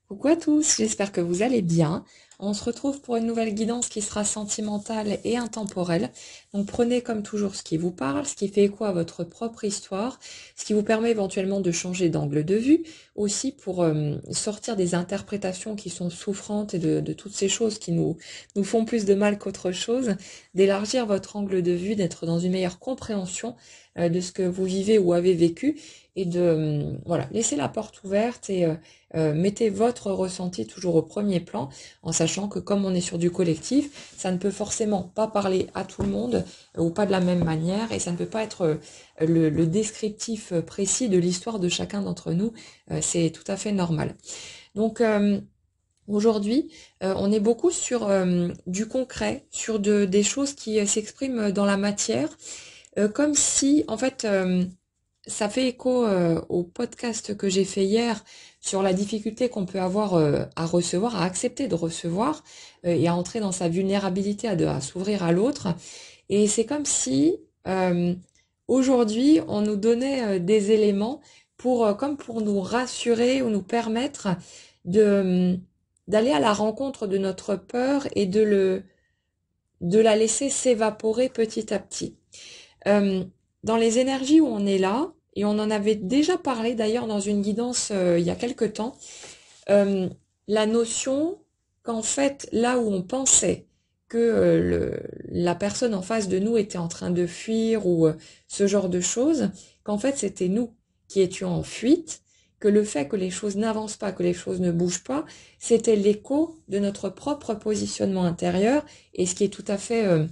Coucou à tous, j'espère que vous allez bien. On se retrouve pour une nouvelle guidance qui sera sentimentale et intemporelle. Donc prenez comme toujours ce qui vous parle, ce qui fait écho à votre propre histoire, ce qui vous permet éventuellement de changer d'angle de vue, aussi pour sortir des interprétations qui sont souffrantes et de toutes ces choses qui nous font plus de mal qu'autre chose, d'élargir votre angle de vue, d'être dans une meilleure compréhension de ce que vous vivez ou avez vécu et de voilà, laisser la porte ouverte et mettez votre ressenti toujours au premier plan, en sachant que comme on est sur du collectif, ça ne peut forcément pas parler à tout le monde ou pas de la même manière, et ça ne peut pas être le descriptif précis de l'histoire de chacun d'entre nous. C'est tout à fait normal. Donc aujourd'hui, on est beaucoup sur du concret, sur des choses qui s'expriment dans la matière, comme si, en fait, ça fait écho au podcast que j'ai fait hier sur la difficulté qu'on peut avoir à recevoir, à accepter de recevoir et à entrer dans sa vulnérabilité, à s'ouvrir à l'autre. Et c'est comme si aujourd'hui on nous donnait des éléments comme pour nous rassurer ou nous permettre de d'aller à la rencontre de notre peur et de la laisser s'évaporer petit à petit. Euh, dans les énergies où on est là, et on en avait déjà parlé d'ailleurs dans une guidance il y a quelque temps, euh, la notion qu'en fait, là où on pensait que la personne en face de nous était en train de fuir ou ce genre de choses, qu'en fait c'était nous qui étions en fuite, que le fait que les choses n'avancent pas, que les choses ne bougent pas, c'était l'écho de notre propre positionnement intérieur, et ce qui est tout à fait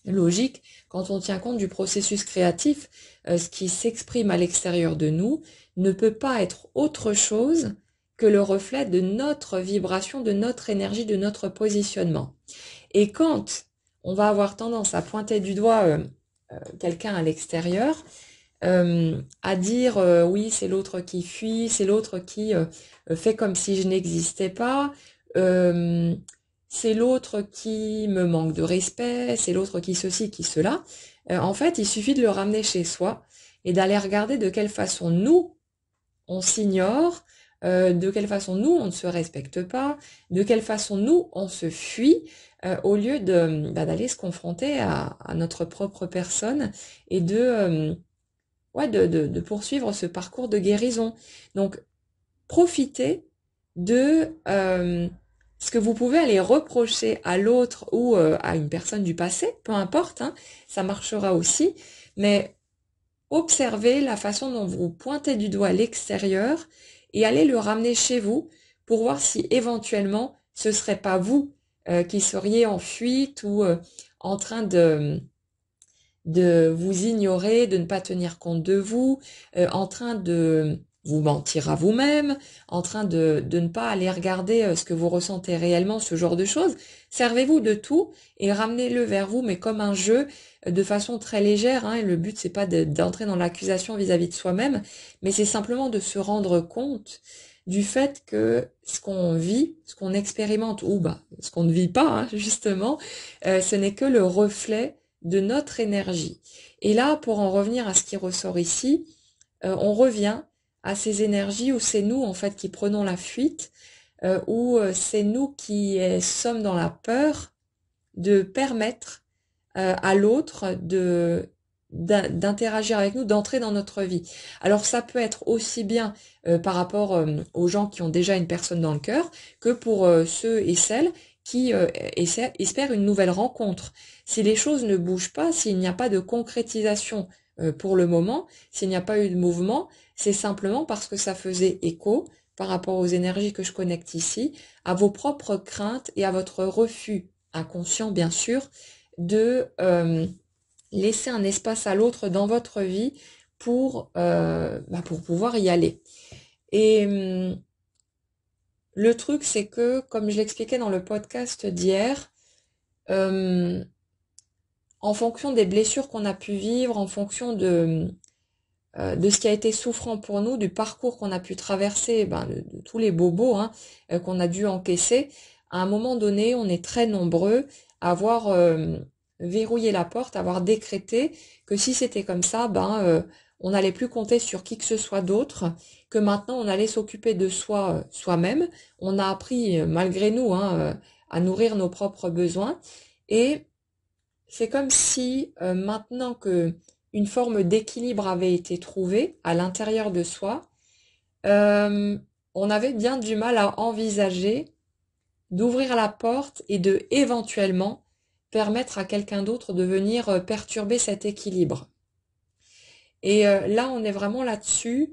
logique quand on tient compte du processus créatif, ce qui s'exprime à l'extérieur de nous ne peut pas être autre chose que le reflet de notre vibration, de notre énergie, de notre positionnement. Et quand on va avoir tendance à pointer du doigt quelqu'un à l'extérieur, à dire oui, c'est l'autre qui fuit, c'est l'autre qui fait comme si je n'existais pas, euh, c'est l'autre qui me manque de respect, c'est l'autre qui ceci, qui cela. En fait, il suffit de le ramener chez soi et d'aller regarder de quelle façon nous, on s'ignore, de quelle façon nous, on ne se respecte pas, de quelle façon nous, on se fuit, au lieu d'aller se confronter à notre propre personne et de poursuivre ce parcours de guérison. Donc, profitez de ce que vous pouvez aller reprocher à l'autre ou à une personne du passé, peu importe, hein, ça marchera aussi, mais observez la façon dont vous pointez du doigt l'extérieur et allez le ramener chez vous pour voir si éventuellement ce serait pas vous qui seriez en fuite ou en train de vous ignorer, de ne pas tenir compte de vous, en train de vous mentir à vous-même, en train de ne pas aller regarder ce que vous ressentez réellement, ce genre de choses. Servez-vous de tout et ramenez-le vers vous, mais comme un jeu, de façon très légère, hein, et le but c'est pas d'entrer dans l'accusation vis-à-vis de soi-même, mais c'est simplement de se rendre compte du fait que ce qu'on vit, ce qu'on expérimente, ou ce qu'on ne vit pas, hein, justement, ce n'est que le reflet de notre énergie. Et là, pour en revenir à ce qui ressort ici, on revient à ces énergies où c'est nous en fait qui prenons la fuite, où c'est nous qui sommes dans la peur de permettre à l'autre d'interagir avec nous, d'entrer dans notre vie. Alors ça peut être aussi bien par rapport aux gens qui ont déjà une personne dans le cœur que pour ceux et celles qui espèrent une nouvelle rencontre. Si les choses ne bougent pas, s'il n'y a pas de concrétisation pour le moment, s'il n'y a pas eu de mouvement, c'est simplement parce que ça faisait écho par rapport aux énergies que je connecte ici, à vos propres craintes et à votre refus inconscient bien sûr de laisser un espace à l'autre dans votre vie pour pouvoir y aller. Et le truc, c'est que, comme je l'expliquais dans le podcast d'hier, euh, en fonction des blessures qu'on a pu vivre, en fonction de ce qui a été souffrant pour nous, du parcours qu'on a pu traverser, de tous les bobos hein, qu'on a dû encaisser, à un moment donné, on est très nombreux à avoir verrouillé la porte, à avoir décrété que si c'était comme ça, on n'allait plus compter sur qui que ce soit d'autre, que maintenant on allait s'occuper de soi soi-même. On a appris, malgré nous, hein, à nourrir nos propres besoins. Et c'est comme si maintenant que une forme d'équilibre avait été trouvée à l'intérieur de soi, euh, on avait bien du mal à envisager d'ouvrir la porte et de éventuellement permettre à quelqu'un d'autre de venir perturber cet équilibre. Et là, on est vraiment là-dessus.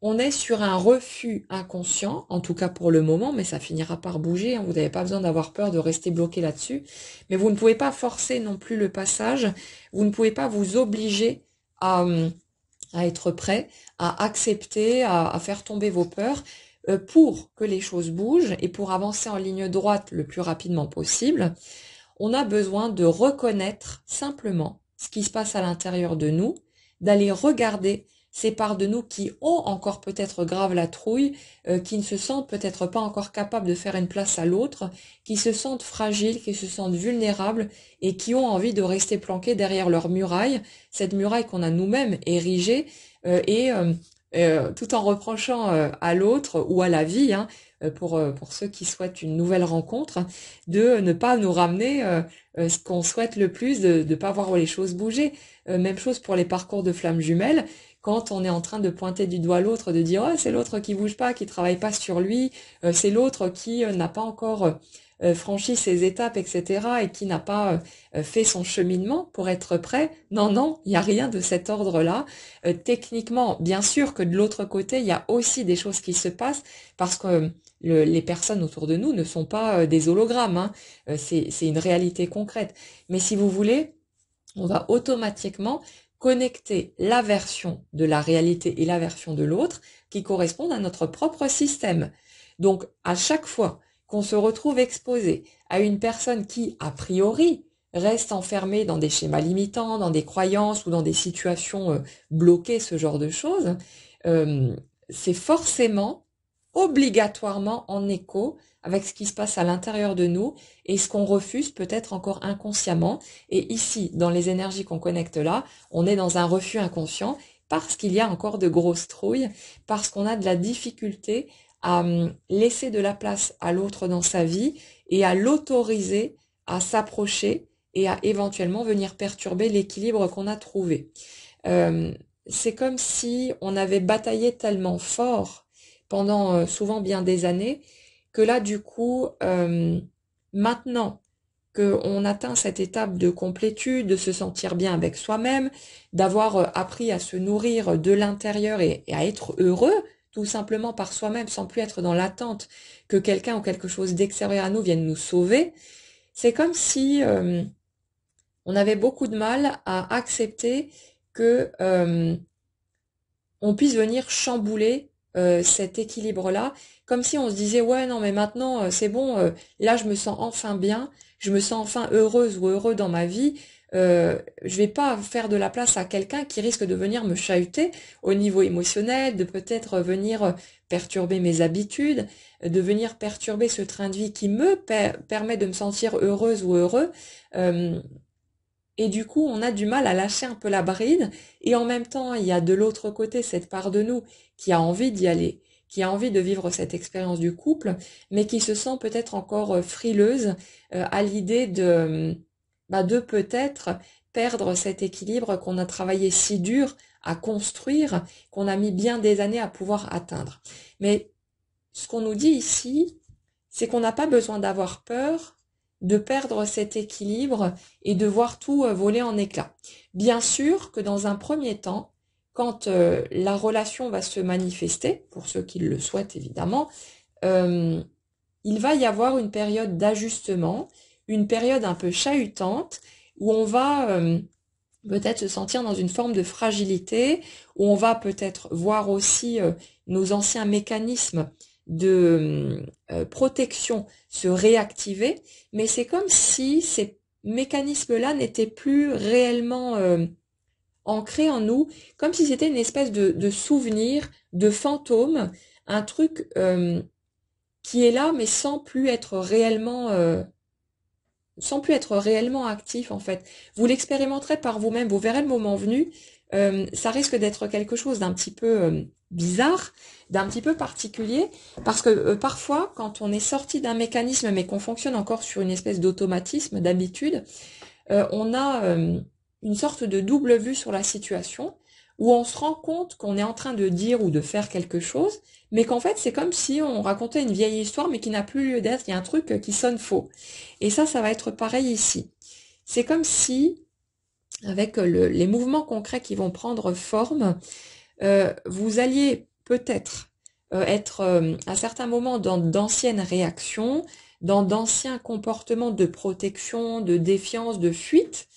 On est sur un refus inconscient, en tout cas pour le moment, mais ça finira par bouger, hein. Vous n'avez pas besoin d'avoir peur de rester bloqué là-dessus. Mais vous ne pouvez pas forcer non plus le passage. Vous ne pouvez pas vous obliger à être prêt, à accepter, à faire tomber vos peurs pour que les choses bougent et pour avancer en ligne droite le plus rapidement possible. On a besoin de reconnaître simplement ce qui se passe à l'intérieur de nous, d'aller regarder ces parts de nous qui ont encore peut-être grave la trouille, qui ne se sentent peut-être pas encore capables de faire une place à l'autre, qui se sentent fragiles, qui se sentent vulnérables et qui ont envie de rester planqués derrière leur muraille, cette muraille qu'on a nous-mêmes érigée tout en reprochant à l'autre ou à la vie, hein, pour ceux qui souhaitent une nouvelle rencontre, de ne pas nous ramener ce qu'on souhaite le plus, de ne pas voir les choses bouger. Même chose pour les parcours de flammes jumelles, quand on est en train de pointer du doigt l'autre, de dire oh, c'est l'autre qui bouge pas, qui travaille pas sur lui, c'est l'autre qui n'a pas encore franchi ses étapes, etc., et qui n'a pas fait son cheminement pour être prêt. Non, non, il n'y a rien de cet ordre-là. Techniquement, bien sûr que de l'autre côté, il y a aussi des choses qui se passent, parce que les personnes autour de nous ne sont pas des hologrammes, hein. C'est une réalité concrète. Mais si vous voulez, on va automatiquement connecter la version de la réalité et la version de l'autre qui correspondent à notre propre système. Donc, à chaque fois qu'on se retrouve exposé à une personne qui, a priori, reste enfermée dans des schémas limitants, dans des croyances ou dans des situations bloquées, ce genre de choses, c'est forcément, obligatoirement en écho avec ce qui se passe à l'intérieur de nous et ce qu'on refuse peut-être encore inconsciemment. Et ici, dans les énergies qu'on connecte là, on est dans un refus inconscient parce qu'il y a encore de grosses trouilles, parce qu'on a de la difficulté à laisser de la place à l'autre dans sa vie et à l'autoriser à s'approcher et à éventuellement venir perturber l'équilibre qu'on a trouvé. C'est comme si on avait bataillé tellement fort pendant souvent bien des années, que là, du coup, maintenant qu'on atteint cette étape de complétude, de se sentir bien avec soi-même, d'avoir appris à se nourrir de l'intérieur et à être heureux, tout simplement par soi-même, sans plus être dans l'attente que quelqu'un ou quelque chose d'extérieur à nous vienne nous sauver, c'est comme si on avait beaucoup de mal à accepter que on puisse venir chambouler cet équilibre-là, comme si on se disait ouais non mais maintenant c'est bon, là je me sens enfin bien, je me sens enfin heureuse ou heureux dans ma vie, je vais pas faire de la place à quelqu'un qui risque de venir me chahuter au niveau émotionnel, de peut-être venir perturber mes habitudes, de venir perturber ce train de vie qui me permet de me sentir heureuse ou heureux. Et du coup, on a du mal à lâcher un peu la bride. Et en même temps, il y a de l'autre côté cette part de nous qui a envie d'y aller, qui a envie de vivre cette expérience du couple, mais qui se sent peut-être encore frileuse à l'idée de peut-être perdre cet équilibre qu'on a travaillé si dur à construire, qu'on a mis bien des années à pouvoir atteindre. Mais ce qu'on nous dit ici, c'est qu'on n'a pas besoin d'avoir peur de perdre cet équilibre et de voir tout voler en éclats. Bien sûr que dans un premier temps, quand la relation va se manifester, pour ceux qui le souhaitent évidemment, il va y avoir une période d'ajustement, une période un peu chahutante, où on va peut-être se sentir dans une forme de fragilité, où on va peut-être voir aussi nos anciens mécanismes de protection se réactiver, mais c'est comme si ces mécanismes-là n'étaient plus réellement ancrés en nous, comme si c'était une espèce de souvenir, de fantôme, un truc qui est là mais sans plus être réellement actif en fait. Vous l'expérimenterez par vous-même, vous verrez le moment venu, ça risque d'être quelque chose d'un petit peu bizarre, d'un petit peu particulier, parce que parfois, quand on est sorti d'un mécanisme, mais qu'on fonctionne encore sur une espèce d'automatisme, d'habitude, on a une sorte de double vue sur la situation, où on se rend compte qu'on est en train de dire ou de faire quelque chose, mais qu'en fait c'est comme si on racontait une vieille histoire, mais qui n'a plus lieu d'être, il y a un truc qui sonne faux. Et ça va être pareil ici. C'est comme si, avec les mouvements concrets qui vont prendre forme, vous alliez peut-être être à certains moments dans d'anciennes réactions, dans d'anciens comportements de protection, de défiance, de fuite,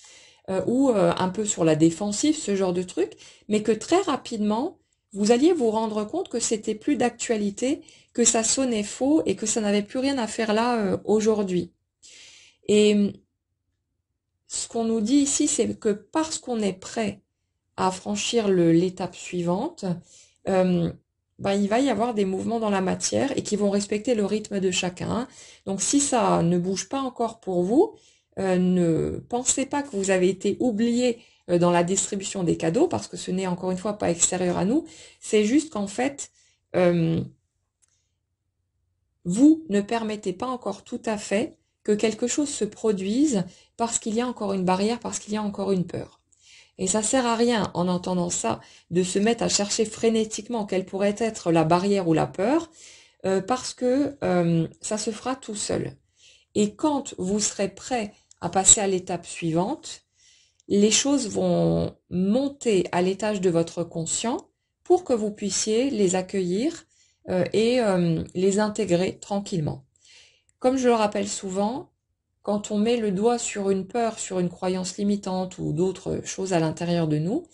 ou un peu sur la défensive, ce genre de truc, mais que très rapidement, vous alliez vous rendre compte que c'était plus d'actualité, que ça sonnait faux et que ça n'avait plus rien à faire là aujourd'hui. Et ce qu'on nous dit ici, c'est que parce qu'on est prêt à franchir l'étape suivante, il va y avoir des mouvements dans la matière et qui vont respecter le rythme de chacun. Donc si ça ne bouge pas encore pour vous, ne pensez pas que vous avez été oublié dans la distribution des cadeaux, parce que ce n'est encore une fois pas extérieur à nous, c'est juste qu'en fait, vous ne permettez pas encore tout à fait que quelque chose se produise parce qu'il y a encore une barrière, parce qu'il y a encore une peur. Et ça sert à rien, en entendant ça, de se mettre à chercher frénétiquement quelle pourrait être la barrière ou la peur, parce que ça se fera tout seul. Et quand vous serez prêt à passer à l'étape suivante, les choses vont monter à l'étage de votre conscient pour que vous puissiez les accueillir et les intégrer tranquillement. Comme je le rappelle souvent, quand on met le doigt sur une peur, sur une croyance limitante ou d'autres choses à l'intérieur de nous,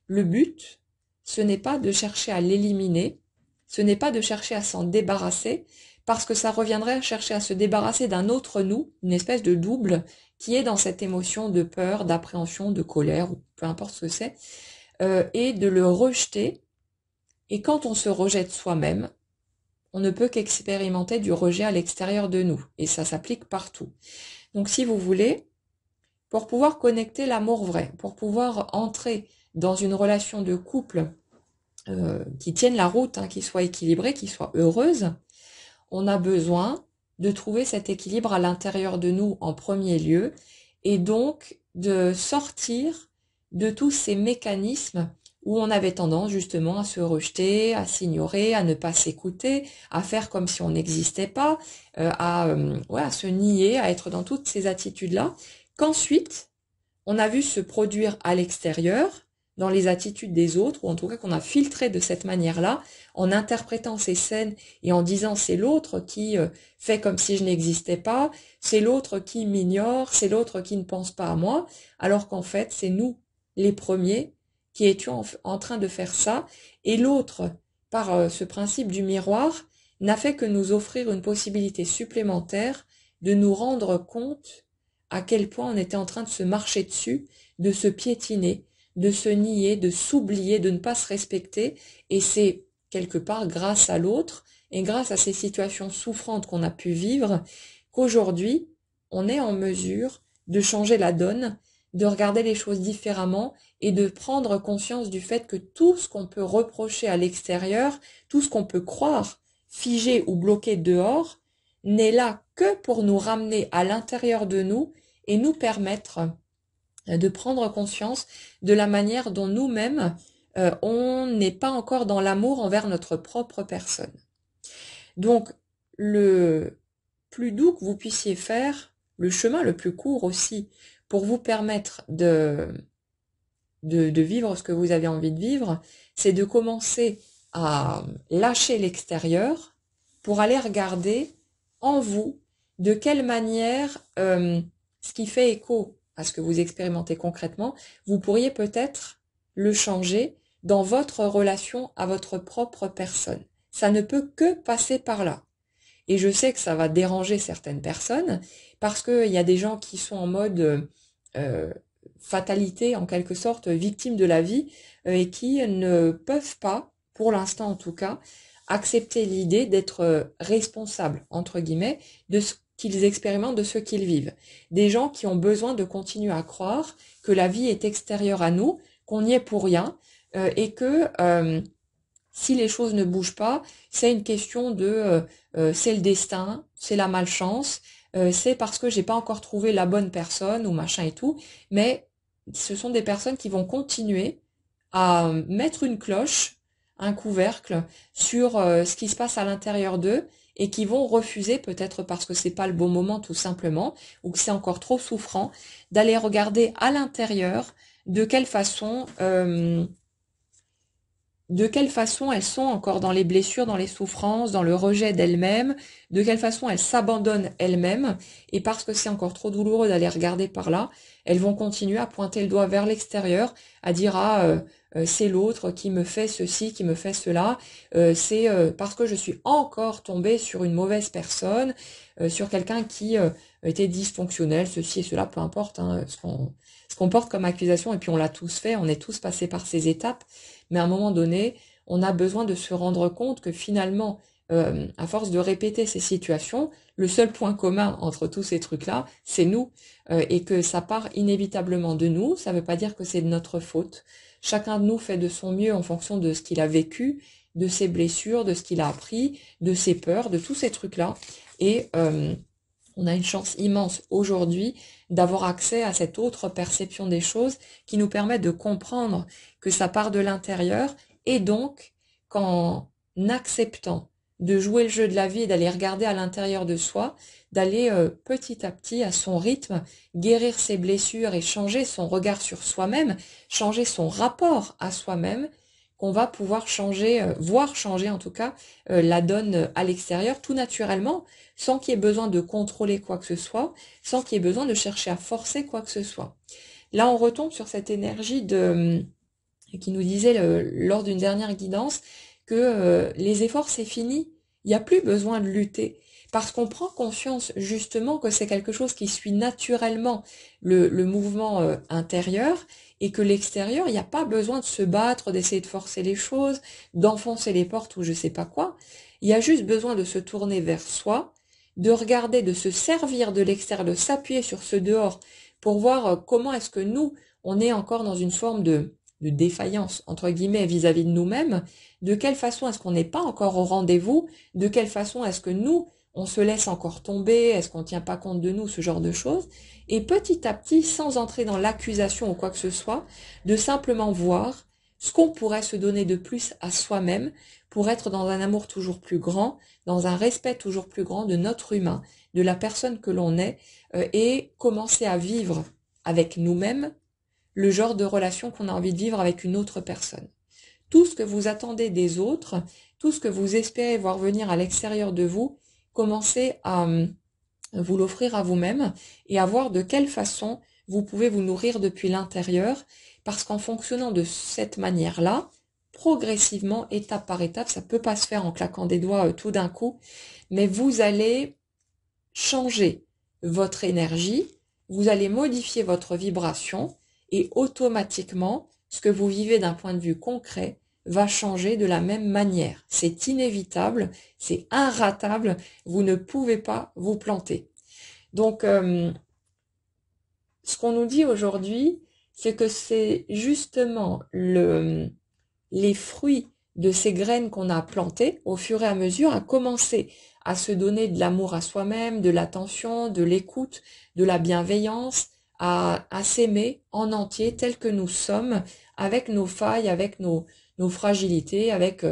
le but, ce n'est pas de chercher à l'éliminer, ce n'est pas de chercher à s'en débarrasser, parce que ça reviendrait à chercher à se débarrasser d'un autre nous, une espèce de double, qui est dans cette émotion de peur, d'appréhension, de colère, ou peu importe ce que c'est, et de le rejeter. Et quand on se rejette soi-même, on ne peut qu'expérimenter du rejet à l'extérieur de nous, et ça s'applique partout. Donc si vous voulez, pour pouvoir connecter l'amour vrai, pour pouvoir entrer dans une relation de couple qui tienne la route, qui soit équilibrée, qui soit heureuse, on a besoin de trouver cet équilibre à l'intérieur de nous en premier lieu, et donc de sortir de tous ces mécanismes où on avait tendance justement à se rejeter, à s'ignorer, à ne pas s'écouter, à faire comme si on n'existait pas, à se nier, à être dans toutes ces attitudes-là, qu'ensuite on a vu se produire à l'extérieur, dans les attitudes des autres, ou en tout cas qu'on a filtré de cette manière-là, en interprétant ces scènes et en disant c'est l'autre qui fait comme si je n'existais pas, c'est l'autre qui m'ignore, c'est l'autre qui ne pense pas à moi, alors qu'en fait c'est nous les premiers qui étions en train de faire ça, et l'autre, par ce principe du miroir, n'a fait que nous offrir une possibilité supplémentaire de nous rendre compte à quel point on était en train de se marcher dessus, de se piétiner, de se nier, de s'oublier, de ne pas se respecter, et c'est quelque part grâce à l'autre et grâce à ces situations souffrantes qu'on a pu vivre qu'aujourd'hui on est en mesure de changer la donne, de regarder les choses différemment et de prendre conscience du fait que tout ce qu'on peut reprocher à l'extérieur, tout ce qu'on peut croire figé ou bloqué dehors, n'est là que pour nous ramener à l'intérieur de nous et nous permettre de prendre conscience de la manière dont nous-mêmes, on n'est pas encore dans l'amour envers notre propre personne. Donc, le plus doux que vous puissiez faire, le chemin le plus court aussi, pour vous permettre de vivre ce que vous avez envie de vivre, c'est de commencer à lâcher l'extérieur pour aller regarder en vous de quelle manière ce qui fait écho à ce que vous expérimentez concrètement, vous pourriez peut-être le changer dans votre relation à votre propre personne. Ça ne peut que passer par là. Et je sais que ça va déranger certaines personnes parce qu'il y a des gens qui sont en mode fatalité, en quelque sorte, victimes de la vie et qui ne peuvent pas, pour l'instant en tout cas, accepter l'idée d'être responsables, entre guillemets, de ce qu'ils expérimentent, de ce qu'ils vivent. Des gens qui ont besoin de continuer à croire que la vie est extérieure à nous, qu'on n'y est pour rien, et que si les choses ne bougent pas, c'est une question de c'est le destin, c'est la malchance, c'est parce que j'ai pas encore trouvé la bonne personne ou machin et tout, mais ce sont des personnes qui vont continuer à mettre une cloche, un couvercle sur ce qui se passe à l'intérieur d'eux et qui vont refuser, peut-être parce que c'est pas le bon moment tout simplement, ou que c'est encore trop souffrant, d'aller regarder à l'intérieur de quelle façon elles sont encore dans les blessures, dans les souffrances, dans le rejet d'elles-mêmes, de quelle façon elles s'abandonnent elles-mêmes, et parce que c'est encore trop douloureux d'aller regarder par là, elles vont continuer à pointer le doigt vers l'extérieur, à dire c'est l'autre qui me fait ceci, qui me fait cela, c'est parce que je suis encore tombée sur une mauvaise personne, sur quelqu'un qui était dysfonctionnel, ceci et cela, peu importe hein, ce qu'on porte comme accusation, et puis on l'a tous fait, on est tous passés par ces étapes. Mais à un moment donné, on a besoin de se rendre compte que finalement, à force de répéter ces situations, le seul point commun entre tous ces trucs-là, c'est nous, et que ça part inévitablement de nous. Ça ne veut pas dire que c'est de notre faute. Chacun de nous fait de son mieux en fonction de ce qu'il a vécu, de ses blessures, de ce qu'il a appris, de ses peurs, de tous ces trucs-là. Et on a une chance immense aujourd'hui d'avoir accès à cette autre perception des choses qui nous permet de comprendre que ça part de l'intérieur, et donc qu'en acceptant de jouer le jeu de la vie et d'aller regarder à l'intérieur de soi, d'aller petit à petit à son rythme guérir ses blessures et changer son regard sur soi-même, changer son rapport à soi-même, qu'on va pouvoir changer, voir changer en tout cas la donne à l'extérieur tout naturellement, sans qu'il y ait besoin de contrôler quoi que ce soit, sans qu'il y ait besoin de chercher à forcer quoi que ce soit. Là, on retombe sur cette énergie qui nous disait lors d'une dernière guidance que les efforts, c'est fini. Il n'y a plus besoin de lutter. Parce qu'on prend conscience justement que c'est quelque chose qui suit naturellement le mouvement intérieur, et que l'extérieur, il n'y a pas besoin de se battre, d'essayer de forcer les choses, d'enfoncer les portes ou je sais pas quoi. Il y a juste besoin de se tourner vers soi, de regarder, de se servir de l'extérieur, de s'appuyer sur ce dehors pour voir comment est-ce que nous, on est encore dans une forme de défaillance, entre guillemets, vis-à-vis de nous-mêmes, de quelle façon est-ce qu'on n'est pas encore au rendez-vous, de quelle façon est-ce que nous, on se laisse encore tomber, est-ce qu'on ne tient pas compte de nous, ce genre de choses, et petit à petit, sans entrer dans l'accusation ou quoi que ce soit, de simplement voir ce qu'on pourrait se donner de plus à soi-même pour être dans un amour toujours plus grand, dans un respect toujours plus grand de notre humain, de la personne que l'on est, et commencer à vivre avec nous-mêmes le genre de relation qu'on a envie de vivre avec une autre personne. Tout ce que vous attendez des autres, tout ce que vous espérez voir venir à l'extérieur de vous, commencez à vous l'offrir à vous-même et à voir de quelle façon vous pouvez vous nourrir depuis l'intérieur, parce qu'en fonctionnant de cette manière-là, progressivement, étape par étape, ça peut pas se faire en claquant des doigts tout d'un coup, mais vous allez changer votre énergie, vous allez modifier votre vibration, et automatiquement, ce que vous vivez d'un point de vue concret va changer de la même manière. C'est inévitable, c'est inratable, vous ne pouvez pas vous planter. Donc, ce qu'on nous dit aujourd'hui, c'est que c'est justement les fruits de ces graines qu'on a plantées au fur et à mesure à commencer à se donner de l'amour à soi-même, de l'attention, de l'écoute, de la bienveillance, à s'aimer en entier tel que nous sommes, avec nos failles, avec nos fragilités, avec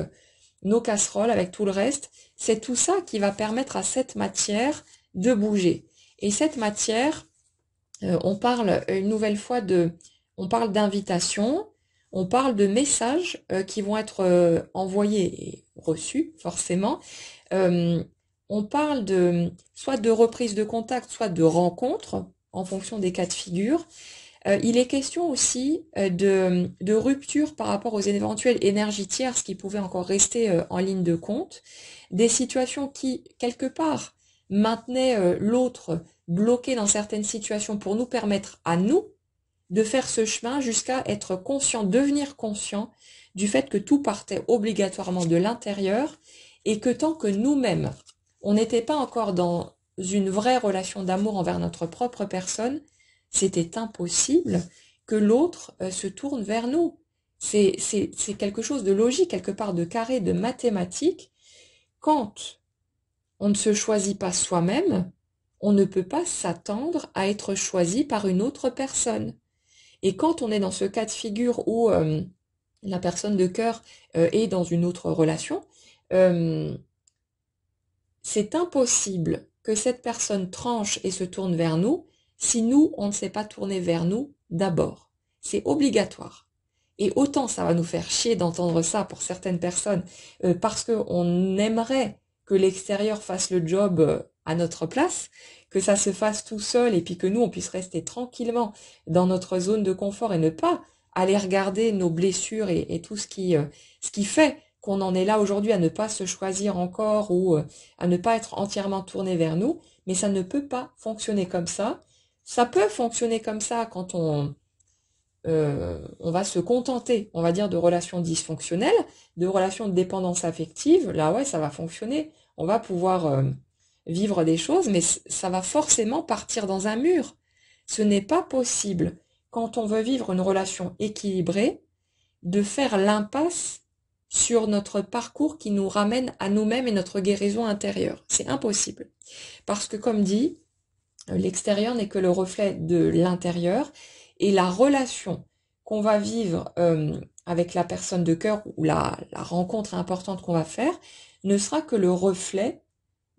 nos casseroles, avec tout le reste. C'est tout ça qui va permettre à cette matière de bouger. Et cette matière, on parle une nouvelle fois on parle d'invitation, on parle de messages qui vont être envoyés et reçus forcément. On parle soit de reprise de contact, soit de rencontre, en fonction des cas de figure. Il est question aussi de rupture par rapport aux éventuelles énergies tierces qui pouvaient encore rester en ligne de compte, des situations qui, quelque part, maintenaient l'autre bloqué dans certaines situations pour nous permettre à nous de faire ce chemin jusqu'à être conscient, devenir conscient du fait que tout partait obligatoirement de l'intérieur, et que tant que nous-mêmes, on n'était pas encore dans une vraie relation d'amour envers notre propre personne, c'était impossible que l'autre se tourne vers nous. C'est quelque chose de logique, quelque part de carré, de mathématique. Quand on ne se choisit pas soi-même, on ne peut pas s'attendre à être choisi par une autre personne. Et quand on est dans ce cas de figure où la personne de cœur est dans une autre relation, euh, c'est impossible que cette personne tranche et se tourne vers nous si nous, on ne s'est pas tourné vers nous d'abord. C'est obligatoire. Et autant ça va nous faire chier d'entendre ça pour certaines personnes, parce qu'on aimerait que l'extérieur fasse le job à notre place, que ça se fasse tout seul et puis que nous, on puisse rester tranquillement dans notre zone de confort et ne pas aller regarder nos blessures et tout ce qui fait qu'on en est là aujourd'hui à ne pas se choisir encore ou à ne pas être entièrement tourné vers nous, mais ça ne peut pas fonctionner comme ça. Ça peut fonctionner comme ça quand on va se contenter, on va dire, de relations dysfonctionnelles, de relations de dépendance affective. Là, ouais, ça va fonctionner. On va pouvoir vivre des choses, mais ça va forcément partir dans un mur. Ce n'est pas possible, quand on veut vivre une relation équilibrée, de faire l'impasse sur notre parcours qui nous ramène à nous-mêmes et notre guérison intérieure. C'est impossible. Parce que, comme dit, l'extérieur n'est que le reflet de l'intérieur et la relation qu'on va vivre avec la personne de cœur ou la rencontre importante qu'on va faire ne sera que le reflet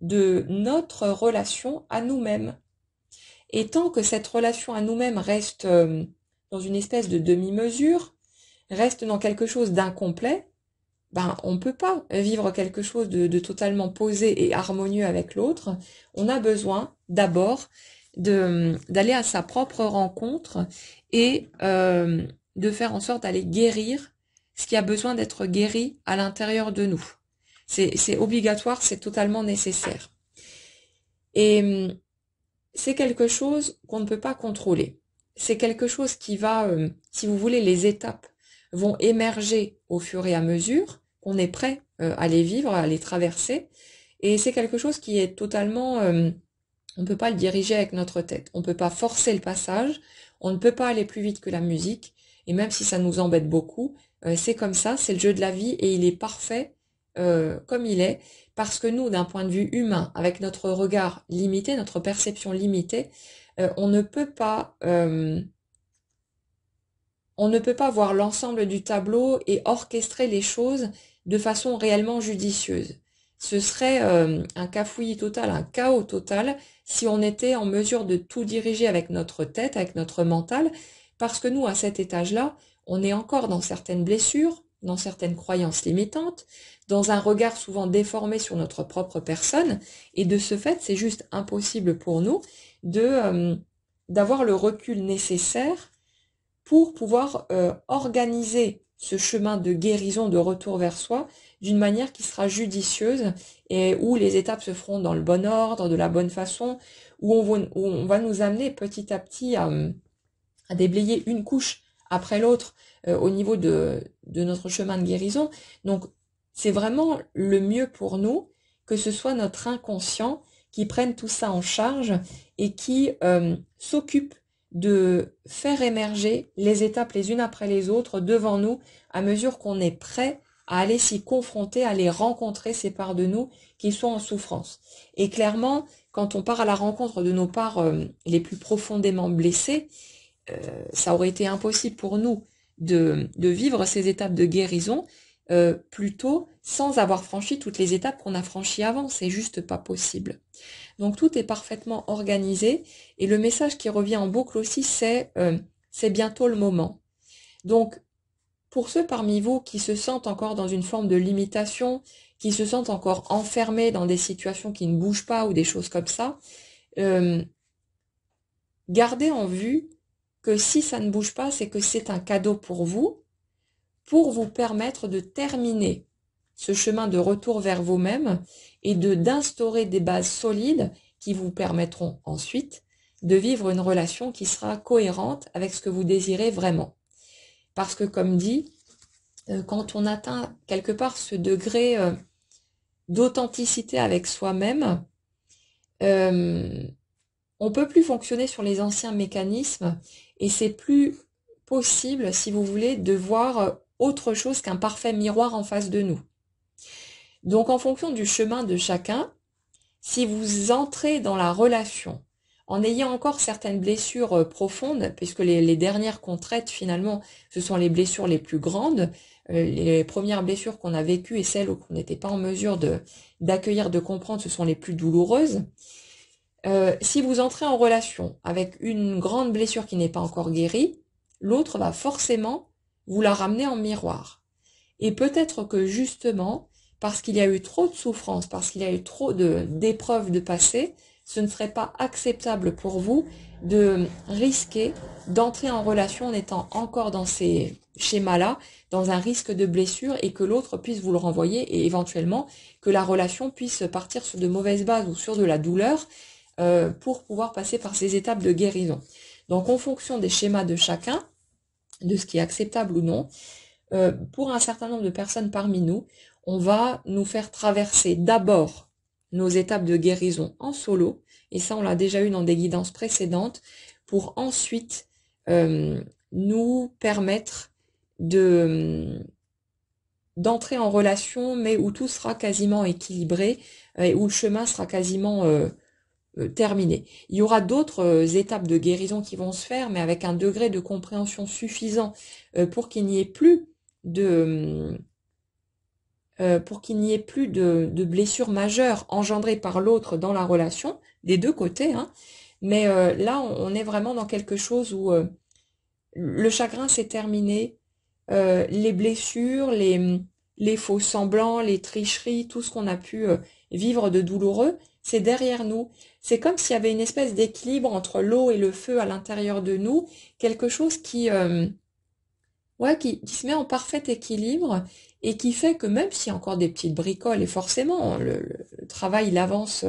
de notre relation à nous-mêmes. Et tant que cette relation à nous-mêmes reste dans une espèce de demi-mesure, reste dans quelque chose d'incomplet, ben on ne peut pas vivre quelque chose de totalement posé et harmonieux avec l'autre. On a besoin d'abord d'aller à sa propre rencontre et de faire en sorte d'aller guérir ce qui a besoin d'être guéri à l'intérieur de nous. C'est obligatoire, c'est totalement nécessaire. Et c'est quelque chose qu'on ne peut pas contrôler. C'est quelque chose qui va, si vous voulez, les étapes vont émerger au fur et à mesure qu'on est prêt à les vivre, à les traverser. Et c'est quelque chose qui est totalement... on ne peut pas le diriger avec notre tête. On ne peut pas forcer le passage. On ne peut pas aller plus vite que la musique. Et même si ça nous embête beaucoup, c'est comme ça, c'est le jeu de la vie et il est parfait comme il est. Parce que nous, d'un point de vue humain, avec notre regard limité, notre perception limitée, on ne peut pas voir l'ensemble du tableau et orchestrer les choses de façon réellement judicieuse. Ce serait un cafouillis total, un chaos total, si on était en mesure de tout diriger avec notre tête, avec notre mental, parce que nous, à cet étage-là, on est encore dans certaines blessures, dans certaines croyances limitantes, dans un regard souvent déformé sur notre propre personne, et de ce fait, c'est juste impossible pour nous d'avoir le recul nécessaire pour pouvoir organiser ce chemin de guérison, de retour vers soi, d'une manière qui sera judicieuse et où les étapes se feront dans le bon ordre, de la bonne façon, où on va nous amener petit à petit à déblayer une couche après l'autre au niveau de notre chemin de guérison. Donc, c'est vraiment le mieux pour nous que ce soit notre inconscient qui prenne tout ça en charge et qui s'occupe de faire émerger les étapes les unes après les autres devant nous à mesure qu'on est prêt à aller s'y confronter, à aller rencontrer ces parts de nous qui sont en souffrance. Et clairement, quand on part à la rencontre de nos parts les plus profondément blessées, ça aurait été impossible pour nous de vivre ces étapes de guérison plutôt sans avoir franchi toutes les étapes qu'on a franchies avant. C'est juste pas possible. Donc tout est parfaitement organisé et le message qui revient en boucle aussi, c'est bientôt le moment. Donc pour ceux parmi vous qui se sentent encore dans une forme de limitation, qui se sentent encore enfermés dans des situations qui ne bougent pas ou des choses comme ça, gardez en vue que si ça ne bouge pas, c'est que c'est un cadeau pour vous permettre de terminer ce chemin de retour vers vous-même et d'instaurer des bases solides qui vous permettront ensuite de vivre une relation qui sera cohérente avec ce que vous désirez vraiment. Parce que comme dit, quand on atteint quelque part ce degré d'authenticité avec soi-même, on peut plus fonctionner sur les anciens mécanismes et c'est plus possible, si vous voulez, de voir autre chose qu'un parfait miroir en face de nous. Donc en fonction du chemin de chacun, si vous entrez dans la relation en ayant encore certaines blessures profondes, puisque les dernières qu'on traite finalement, ce sont les blessures les plus grandes, les premières blessures qu'on a vécues et celles où on n'était pas en mesure d'accueillir, de comprendre, ce sont les plus douloureuses. Si vous entrez en relation avec une grande blessure qui n'est pas encore guérie, l'autre va forcément vous la ramener en miroir. Et peut-être que justement, parce qu'il y a eu trop de souffrance, parce qu'il y a eu trop d'épreuves de passé, ce ne serait pas acceptable pour vous de risquer d'entrer en relation en étant encore dans ces schémas-là, dans un risque de blessure et que l'autre puisse vous le renvoyer et éventuellement que la relation puisse partir sur de mauvaises bases ou sur de la douleur pour pouvoir passer par ces étapes de guérison. Donc en fonction des schémas de chacun, de ce qui est acceptable ou non, pour un certain nombre de personnes parmi nous, on va nous faire traverser d'abord nos étapes de guérison en solo, et ça on l'a déjà eu dans des guidances précédentes, pour ensuite nous permettre d'entrer en relation, mais où tout sera quasiment équilibré, et où le chemin sera quasiment terminé. Il y aura d'autres étapes de guérison qui vont se faire, mais avec un degré de compréhension suffisant pour qu'il n'y ait plus de blessures majeures engendrées par l'autre dans la relation, des deux côtés, hein. Mais là, on est vraiment dans quelque chose où le chagrin s'est terminé, les blessures, les faux semblants, les tricheries, tout ce qu'on a pu vivre de douloureux, c'est derrière nous. C'est comme s'il y avait une espèce d'équilibre entre l'eau et le feu à l'intérieur de nous, quelque chose qui se met en parfait équilibre et qui fait que même s'il y a encore des petites bricoles, et forcément le travail il avance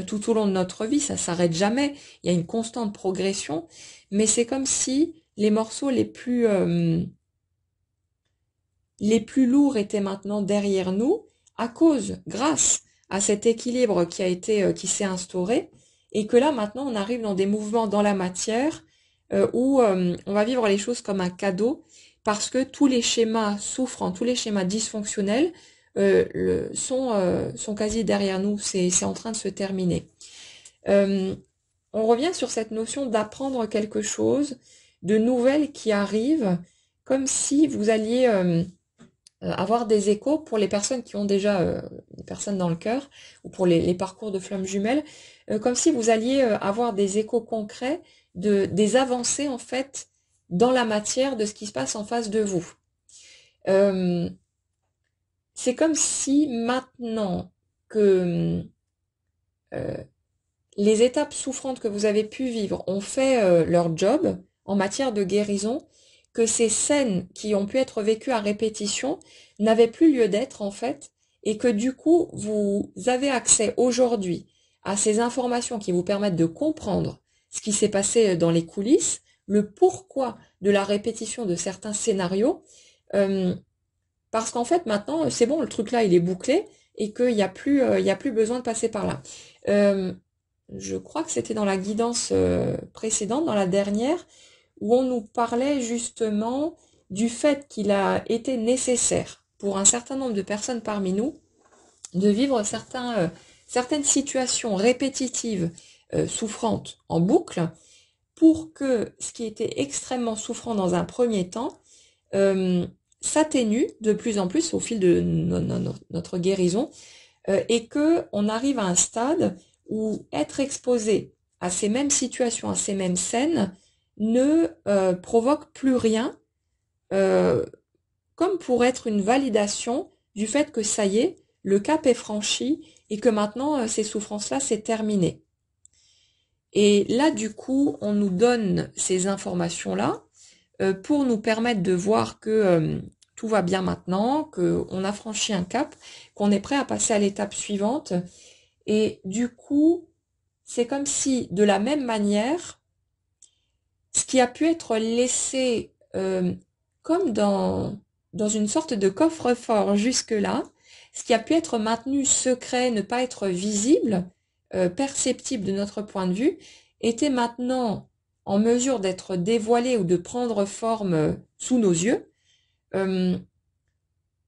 tout au long de notre vie, ça s'arrête jamais, il y a une constante progression, mais c'est comme si les morceaux les plus lourds étaient maintenant derrière nous, grâce à cet équilibre qui s'est instauré, et que là maintenant on arrive dans des mouvements dans la matière où on va vivre les choses comme un cadeau, parce que tous les schémas souffrants, tous les schémas dysfonctionnels sont quasi derrière nous, c'est en train de se terminer. On revient sur cette notion d'apprendre quelque chose, de nouvelles qui arrivent, comme si vous alliez avoir des échos pour les personnes qui ont déjà des personnes dans le cœur, ou pour les parcours de flammes jumelles, comme si vous alliez avoir des échos concrets des avancées en fait dans la matière de ce qui se passe en face de vous. C'est comme si maintenant que les étapes souffrantes que vous avez pu vivre ont fait leur job en matière de guérison, que ces scènes qui ont pu être vécues à répétition n'avaient plus lieu d'être en fait, et que du coup vous avez accès aujourd'hui à ces informations qui vous permettent de comprendre ce qui s'est passé dans les coulisses, le pourquoi de la répétition de certains scénarios, parce qu'en fait maintenant c'est bon, le truc là il est bouclé et qu'il n'y a plus besoin de passer par là. Je crois que c'était dans la guidance précédente, dans la dernière, où on nous parlait justement du fait qu'il a été nécessaire pour un certain nombre de personnes parmi nous de vivre certaines situations répétitives, souffrantes en boucle, pour que ce qui était extrêmement souffrant dans un premier temps s'atténue de plus en plus au fil de notre guérison, et que on arrive à un stade où être exposé à ces mêmes situations, à ces mêmes scènes, ne provoque plus rien, comme pour être une validation du fait que ça y est, le cap est franchi et que maintenant ces souffrances-là, c'est terminé. Et là, du coup, on nous donne ces informations-là pour nous permettre de voir que tout va bien maintenant, qu'on a franchi un cap, qu'on est prêt à passer à l'étape suivante. Et du coup, c'est comme si, de la même manière, ce qui a pu être laissé comme dans une sorte de coffre-fort jusque-là, ce qui a pu être maintenu secret, ne pas être visible, perceptible de notre point de vue, était maintenant en mesure d'être dévoilé ou de prendre forme sous nos yeux,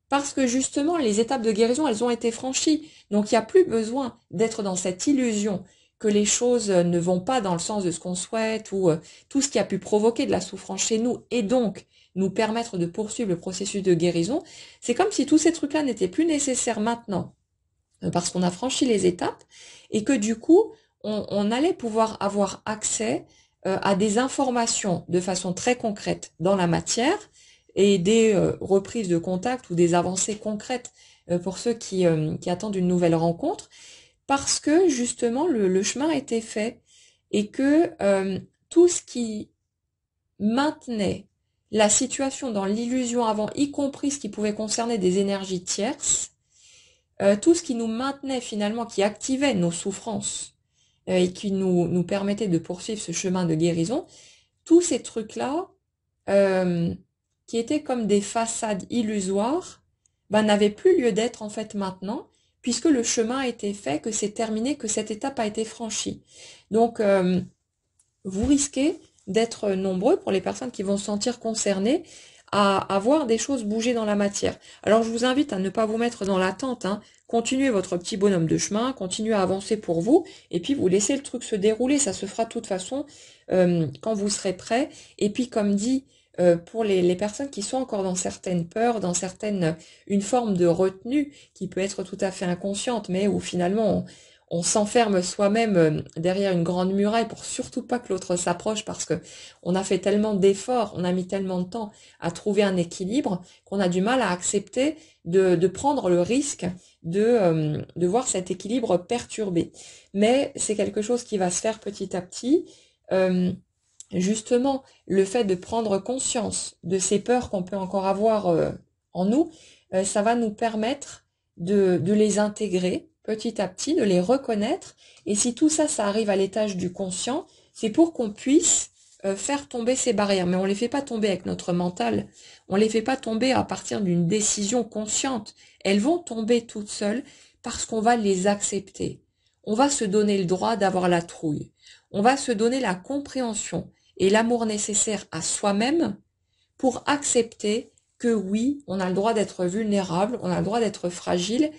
parce que justement, les étapes de guérison, elles ont été franchies. Donc, il n'y a plus besoin d'être dans cette illusion que les choses ne vont pas dans le sens de ce qu'on souhaite ou tout ce qui a pu provoquer de la souffrance chez nous et donc nous permettre de poursuivre le processus de guérison. C'est comme si tous ces trucs-là n'étaient plus nécessaires maintenant parce qu'on a franchi les étapes et que du coup, on allait pouvoir avoir accès à des informations de façon très concrète dans la matière et des reprises de contact ou des avancées concrètes pour ceux qui attendent une nouvelle rencontre, parce que justement le chemin a été fait et que tout ce qui maintenait la situation dans l'illusion avant, y compris ce qui pouvait concerner des énergies tierces, tout ce qui nous maintenait finalement, qui activait nos souffrances et qui nous permettait de poursuivre ce chemin de guérison, tous ces trucs-là, qui étaient comme des façades illusoires, ben, n'avaient plus lieu d'être en fait maintenant, puisque le chemin a été fait, que c'est terminé, que cette étape a été franchie. Donc, vous risquez d'être nombreux, pour les personnes qui vont se sentir concernées, à voir des choses bouger dans la matière. Alors je vous invite à ne pas vous mettre dans l'attente, hein. Continuez votre petit bonhomme de chemin, continuez à avancer pour vous, et puis vous laissez le truc se dérouler, ça se fera de toute façon quand vous serez prêt. Et puis comme dit, pour les personnes qui sont encore dans certaines peurs, dans certaines, une forme de retenue qui peut être tout à fait inconsciente, mais où finalement on s'enferme soi-même derrière une grande muraille pour surtout pas que l'autre s'approche parce que on a fait tellement d'efforts, on a mis tellement de temps à trouver un équilibre qu'on a du mal à accepter de prendre le risque de voir cet équilibre perturbé. Mais c'est quelque chose qui va se faire petit à petit. Justement, le fait de prendre conscience de ces peurs qu'on peut encore avoir en nous, ça va nous permettre de les intégrer petit à petit, de les reconnaître. Et si tout ça, ça arrive à l'étage du conscient, c'est pour qu'on puisse faire tomber ces barrières. Mais on les fait pas tomber avec notre mental. On les fait pas tomber à partir d'une décision consciente. Elles vont tomber toutes seules parce qu'on va les accepter. On va se donner le droit d'avoir la trouille. On va se donner la compréhension et l'amour nécessaire à soi-même pour accepter que oui, on a le droit d'être vulnérable, on a le droit d'être fragile.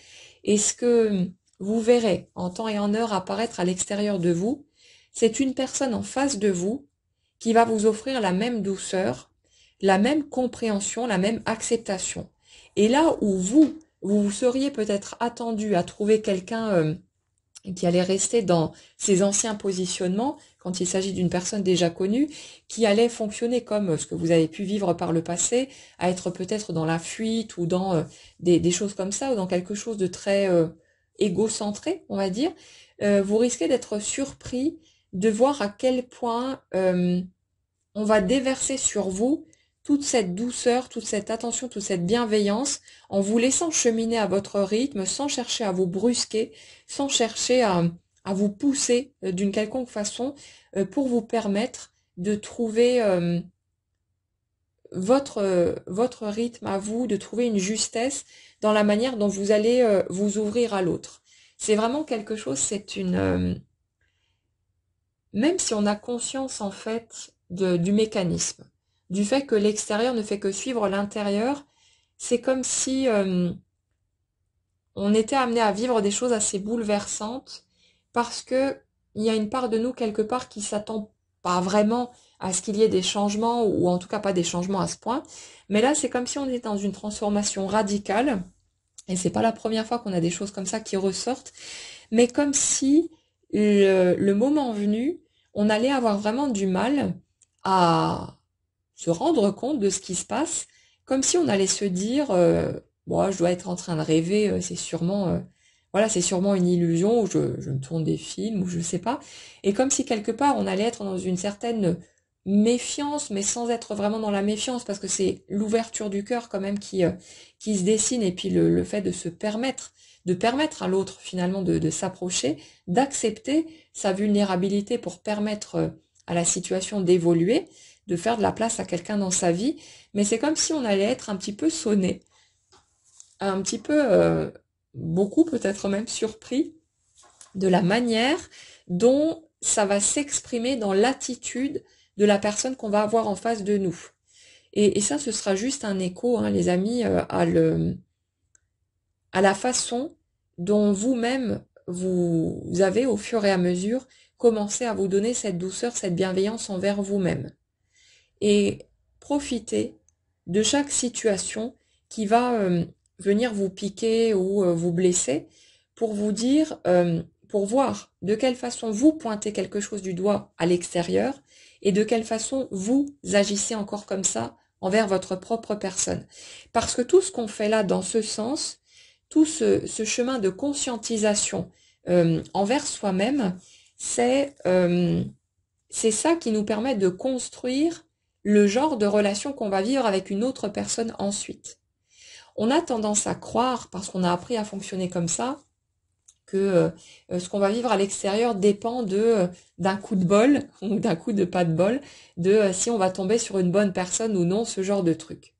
Et ce que vous verrez en temps et en heure apparaître à l'extérieur de vous, c'est une personne en face de vous qui va vous offrir la même douceur, la même compréhension, la même acceptation. Et là où vous seriez peut-être attendu à trouver quelqu'un qui allait rester dans ses anciens positionnements, quand il s'agit d'une personne déjà connue, qui allait fonctionner comme ce que vous avez pu vivre par le passé, à être peut-être dans la fuite ou dans des choses comme ça, ou dans quelque chose de très égocentré, on va dire, vous risquez d'être surpris de voir à quel point on va déverser sur vous toute cette douceur, toute cette attention, toute cette bienveillance, en vous laissant cheminer à votre rythme, sans chercher à vous brusquer, sans chercher à vous pousser d'une quelconque façon, pour vous permettre de trouver votre rythme à vous, de trouver une justesse dans la manière dont vous allez vous ouvrir à l'autre. C'est vraiment quelque chose, c'est une... même si on a conscience en fait du mécanisme, du fait que l'extérieur ne fait que suivre l'intérieur, c'est comme si on était amené à vivre des choses assez bouleversantes parce que il y a une part de nous quelque part qui s'attend pas vraiment à ce qu'il y ait des changements ou en tout cas pas des changements à ce point. Mais là, c'est comme si on était dans une transformation radicale et c'est pas la première fois qu'on a des choses comme ça qui ressortent, mais comme si le moment venu, on allait avoir vraiment du mal à se rendre compte de ce qui se passe, comme si on allait se dire bon, je dois être en train de rêver, c'est sûrement voilà, c'est sûrement une illusion, ou je me tourne des films, ou je sais pas. Et comme si quelque part on allait être dans une certaine méfiance, mais sans être vraiment dans la méfiance, parce que c'est l'ouverture du cœur quand même qui se dessine, et puis le fait de permettre à l'autre finalement de s'approcher, d'accepter sa vulnérabilité pour permettre à la situation d'évoluer, de faire de la place à quelqu'un dans sa vie, mais c'est comme si on allait être un petit peu sonné, un petit peu, beaucoup peut-être même surpris de la manière dont ça va s'exprimer dans l'attitude de la personne qu'on va avoir en face de nous. Et ça, ce sera juste un écho, hein, les amis, à la façon dont vous-même, vous avez au fur et à mesure commencé à vous donner cette douceur, cette bienveillance envers vous-même. Et profitez de chaque situation qui va venir vous piquer ou vous blesser pour vous dire, pour voir de quelle façon vous pointez quelque chose du doigt à l'extérieur et de quelle façon vous agissez encore comme ça envers votre propre personne. Parce que tout ce qu'on fait là dans ce sens, tout ce chemin de conscientisation envers soi-même, c'est ça qui nous permet de construire le genre de relation qu'on va vivre avec une autre personne ensuite. On a tendance à croire, parce qu'on a appris à fonctionner comme ça, que ce qu'on va vivre à l'extérieur dépend d'un coup de bol ou d'un coup de pas de bol, de si on va tomber sur une bonne personne ou non, ce genre de truc.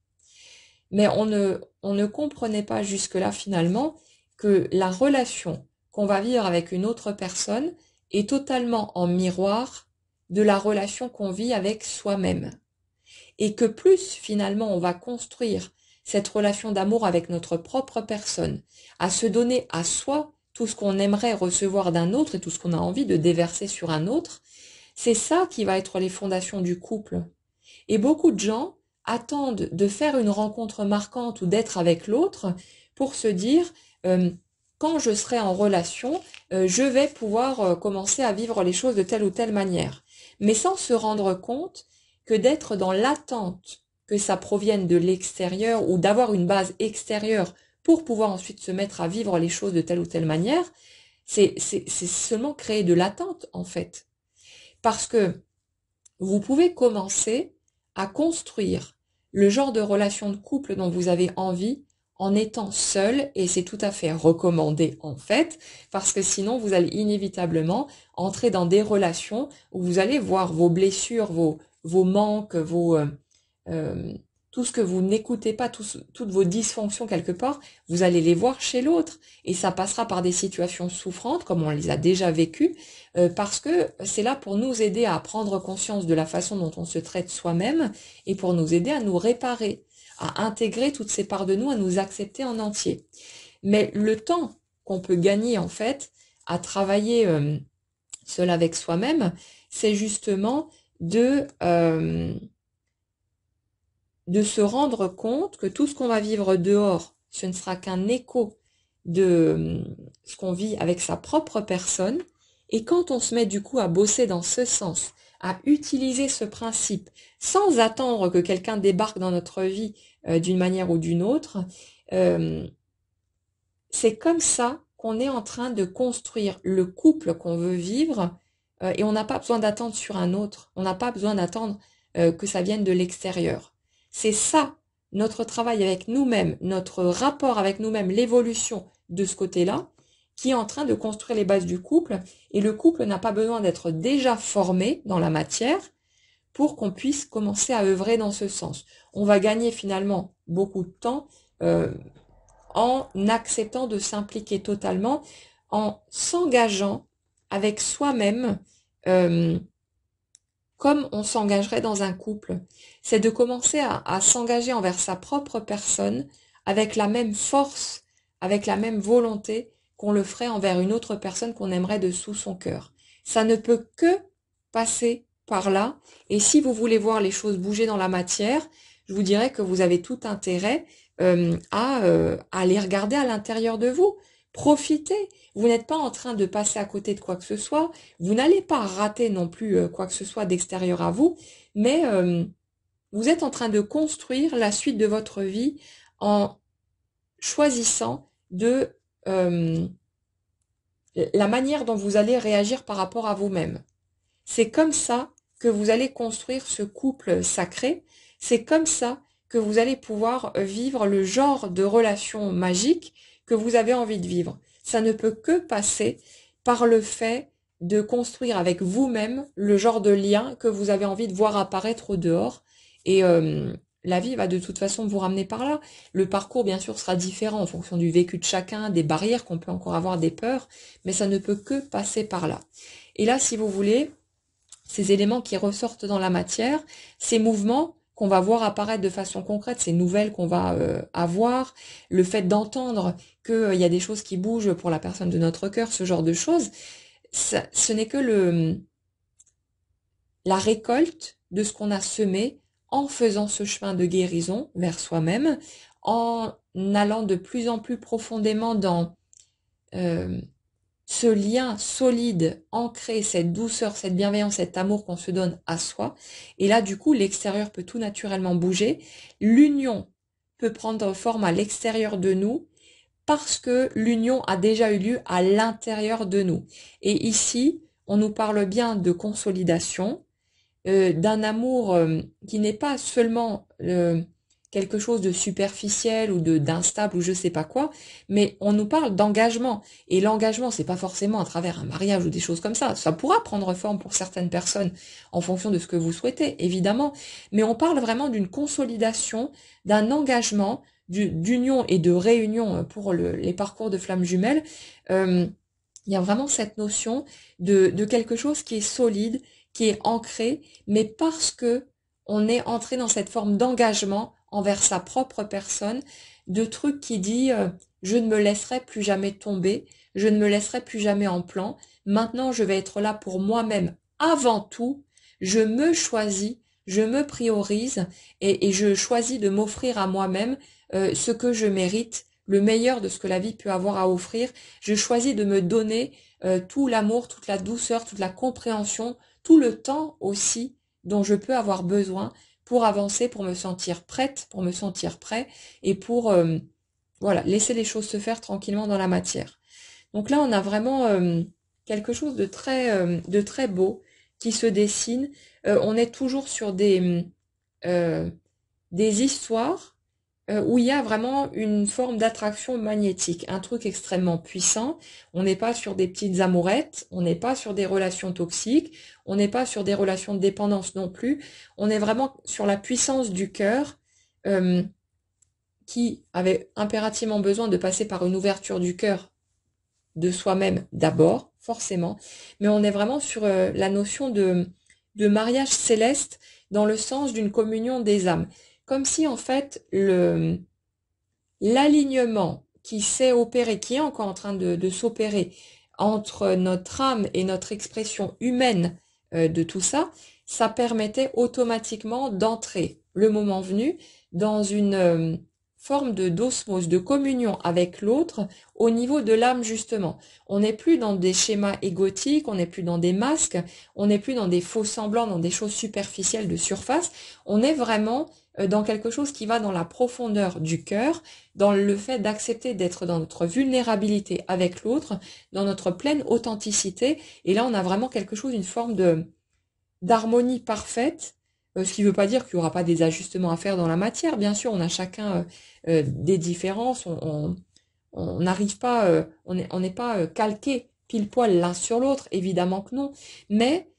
Mais on ne comprenait pas jusque-là finalement que la relation qu'on va vivre avec une autre personne est totalement en miroir de la relation qu'on vit avec soi-même. Et que plus finalement on va construire cette relation d'amour avec notre propre personne, à se donner à soi tout ce qu'on aimerait recevoir d'un autre et tout ce qu'on a envie de déverser sur un autre, c'est ça qui va être les fondations du couple. Et beaucoup de gens attendent de faire une rencontre marquante ou d'être avec l'autre pour se dire quand je serai en relation, je vais pouvoir commencer à vivre les choses de telle ou telle manière. Mais sans se rendre compte que d'être dans l'attente que ça provienne de l'extérieur ou d'avoir une base extérieure pour pouvoir ensuite se mettre à vivre les choses de telle ou telle manière, c'est seulement créer de l'attente en fait. Parce que vous pouvez commencer à construire le genre de relation de couple dont vous avez envie en étant seul, et c'est tout à fait recommandé en fait, parce que sinon vous allez inévitablement entrer dans des relations où vous allez voir vos blessures, vos manques, tout ce que vous n'écoutez pas, toutes vos dysfonctions quelque part, vous allez les voir chez l'autre. Et ça passera par des situations souffrantes, comme on les a déjà vécues, parce que c'est là pour nous aider à prendre conscience de la façon dont on se traite soi-même et pour nous aider à nous réparer, à intégrer toutes ces parts de nous, à nous accepter en entier. Mais le temps qu'on peut gagner en fait à travailler seul avec soi-même, c'est justement de se rendre compte que tout ce qu'on va vivre dehors, ce ne sera qu'un écho de ce qu'on vit avec sa propre personne. Et quand on se met du coup à bosser dans ce sens, à utiliser ce principe, sans attendre que quelqu'un débarque dans notre vie d'une manière ou d'une autre, c'est comme ça qu'on est en train de construire le couple qu'on veut vivre, et on n'a pas besoin d'attendre sur un autre, on n'a pas besoin d'attendre que ça vienne de l'extérieur. C'est ça, notre travail avec nous-mêmes, notre rapport avec nous-mêmes, l'évolution de ce côté-là, qui est en train de construire les bases du couple. Et le couple n'a pas besoin d'être déjà formé dans la matière pour qu'on puisse commencer à œuvrer dans ce sens. On va gagner finalement beaucoup de temps en acceptant de s'impliquer totalement, en s'engageant avec soi-même comme on s'engagerait dans un couple. C'est de commencer à s'engager envers sa propre personne avec la même force, avec la même volonté qu'on le ferait envers une autre personne qu'on aimerait de tout son cœur. Ça ne peut que passer par là. Et si vous voulez voir les choses bouger dans la matière, je vous dirais que vous avez tout intérêt à aller regarder à l'intérieur de vous. Profitez. Vous n'êtes pas en train de passer à côté de quoi que ce soit. Vous n'allez pas rater non plus quoi que ce soit d'extérieur à vous, mais vous êtes en train de construire la suite de votre vie en choisissant la manière dont vous allez réagir par rapport à vous-même. C'est comme ça que vous allez construire ce couple sacré. C'est comme ça que vous allez pouvoir vivre le genre de relation magique que vous avez envie de vivre. Ça ne peut que passer par le fait de construire avec vous-même le genre de lien que vous avez envie de voir apparaître au dehors. Et la vie va de toute façon vous ramener par là. Le parcours, bien sûr, sera différent en fonction du vécu de chacun, des barrières qu'on peut encore avoir, des peurs, mais ça ne peut que passer par là. Et là, si vous voulez, ces éléments qui ressortent dans la matière, ces mouvements qu'on va voir apparaître de façon concrète, ces nouvelles qu'on va avoir, le fait d'entendre qu'il y a des choses qui bougent pour la personne de notre cœur, ce genre de choses, ce n'est que la récolte de ce qu'on a semé en faisant ce chemin de guérison vers soi-même, en allant de plus en plus profondément dans ce lien solide, ancré, cette douceur, cette bienveillance, cet amour qu'on se donne à soi. Et là, du coup, l'extérieur peut tout naturellement bouger. L'union peut prendre forme à l'extérieur de nous parce que l'union a déjà eu lieu à l'intérieur de nous. Et ici, on nous parle bien de consolidation, d'un amour qui n'est pas seulement quelque chose de superficiel ou d'instable ou je sais pas quoi, mais on nous parle d'engagement. Et l'engagement, c'est pas forcément à travers un mariage ou des choses comme ça. Ça pourra prendre forme pour certaines personnes en fonction de ce que vous souhaitez, évidemment. Mais on parle vraiment d'une consolidation, d'un engagement, d'union et de réunion pour les parcours de flammes jumelles. Il y a vraiment cette notion de quelque chose qui est solide, qui est ancré, mais parce que on est entré dans cette forme d'engagement envers sa propre personne, de truc qui dit je ne me laisserai plus jamais tomber, je ne me laisserai plus jamais en plan, maintenant je vais être là pour moi-même avant tout, je me choisis, je me priorise et je choisis de m'offrir à moi-même ce que je mérite, le meilleur de ce que la vie peut avoir à offrir, je choisis de me donner tout l'amour, toute la douceur, toute la compréhension, tout le temps aussi dont je peux avoir besoin pour avancer, pour me sentir prête, pour me sentir prêt et pour voilà, laisser les choses se faire tranquillement dans la matière. Donc là, on a vraiment quelque chose de très beau qui se dessine. On est toujours sur des histoires où il y a vraiment une forme d'attraction magnétique, un truc extrêmement puissant. On n'est pas sur des petites amourettes, on n'est pas sur des relations toxiques, on n'est pas sur des relations de dépendance non plus. On est vraiment sur la puissance du cœur qui avait impérativement besoin de passer par une ouverture du cœur de soi-même d'abord, forcément. Mais on est vraiment sur la notion de mariage céleste dans le sens d'une communion des âmes. Comme si en fait l'alignement qui s'est opéré, qui est encore en train de s'opérer entre notre âme et notre expression humaine de tout ça, ça permettait automatiquement d'entrer, le moment venu, dans une forme d'osmose, de communion avec l'autre au niveau de l'âme justement. On n'est plus dans des schémas égotiques, on n'est plus dans des masques, on n'est plus dans des faux semblants, dans des choses superficielles de surface, on est vraiment dans quelque chose qui va dans la profondeur du cœur, dans le fait d'accepter d'être dans notre vulnérabilité avec l'autre, dans notre pleine authenticité. Et là, on a vraiment quelque chose, une forme d'harmonie parfaite, ce qui ne veut pas dire qu'il n'y aura pas des ajustements à faire dans la matière. Bien sûr, on a chacun des différences, on n'arrive pas, on n'est pas calqué pile poil l'un sur l'autre, évidemment que non, mais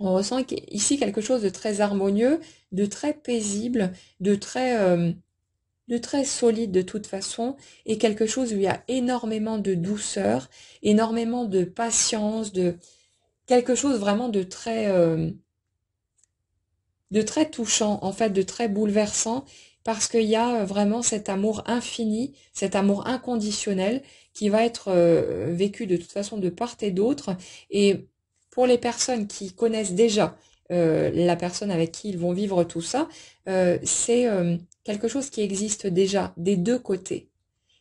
on ressent ici quelque chose de très harmonieux, de très paisible, de très solide de toute façon, et quelque chose où il y a énormément de douceur, énormément de patience, de quelque chose vraiment de très touchant, en fait, de très bouleversant, parce qu'il y a vraiment cet amour infini, cet amour inconditionnel qui va être vécu de toute façon de part et d'autre. Et pour les personnes qui connaissent déjà la personne avec qui ils vont vivre tout ça, c'est quelque chose qui existe déjà des deux côtés.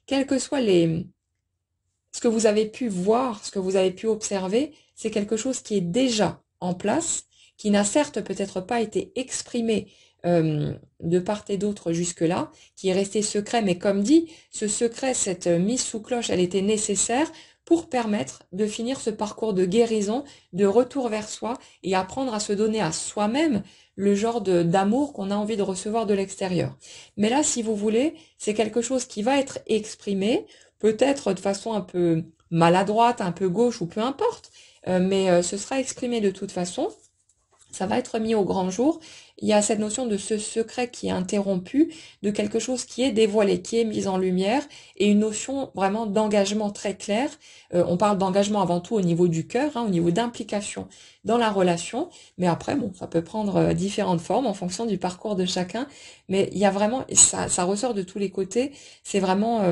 Quel que soit ce que vous avez pu voir, ce que vous avez pu observer, c'est quelque chose qui est déjà en place, qui n'a certes peut-être pas été exprimé de part et d'autre jusque-là, qui est resté secret, mais comme dit, ce secret, cette mise sous cloche, elle était nécessaire pour permettre de finir ce parcours de guérison, de retour vers soi et apprendre à se donner à soi-même le genre d'amour qu'on a envie de recevoir de l'extérieur. Mais là, si vous voulez, c'est quelque chose qui va être exprimé, peut-être de façon un peu maladroite, un peu gauche ou peu importe, mais ce sera exprimé de toute façon. ça va être mis au grand jour. Il y a cette notion de ce secret qui est interrompu, de quelque chose qui est dévoilé, qui est mis en lumière, et une notion vraiment d'engagement très claire. On parle d'engagement avant tout au niveau du cœur, hein, au niveau d'implication dans la relation, mais après, bon, ça peut prendre différentes formes en fonction du parcours de chacun, mais il y a vraiment, ça ressort de tous les côtés, c'est vraiment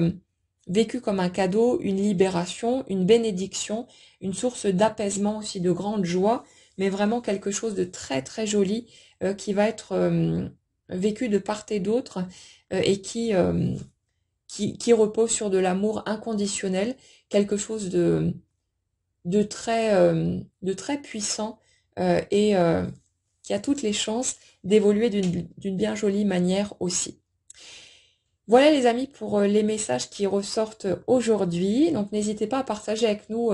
vécu comme un cadeau, une libération, une bénédiction, une source d'apaisement aussi, de grande joie, mais vraiment quelque chose de très très joli qui va être vécu de part et d'autre et qui repose sur de l'amour inconditionnel, quelque chose de très puissant et qui a toutes les chances d'évoluer d'une bien jolie manière aussi. Voilà les amis pour les messages qui ressortent aujourd'hui. Donc n'hésitez pas à partager avec nous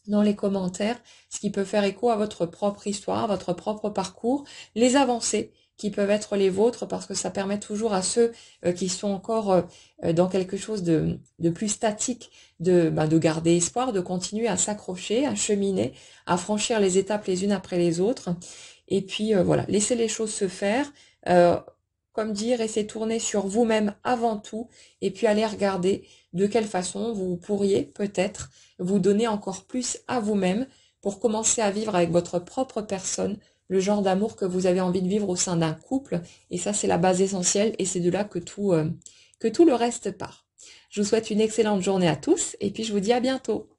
dans les commentaires ce qui peut faire écho à votre propre histoire, à votre propre parcours, les avancées qui peuvent être les vôtres parce que ça permet toujours à ceux qui sont encore dans quelque chose de plus statique de garder espoir, de continuer à s'accrocher, à cheminer, à franchir les étapes les unes après les autres. Et puis voilà, laissez les choses se faire. Comme dire, restez tourner sur vous-même avant tout et puis allez regarder de quelle façon vous pourriez peut-être vous donner encore plus à vous-même pour commencer à vivre avec votre propre personne le genre d'amour que vous avez envie de vivre au sein d'un couple. Et ça, c'est la base essentielle et c'est de là que tout le reste part. Je vous souhaite une excellente journée à tous et puis je vous dis à bientôt.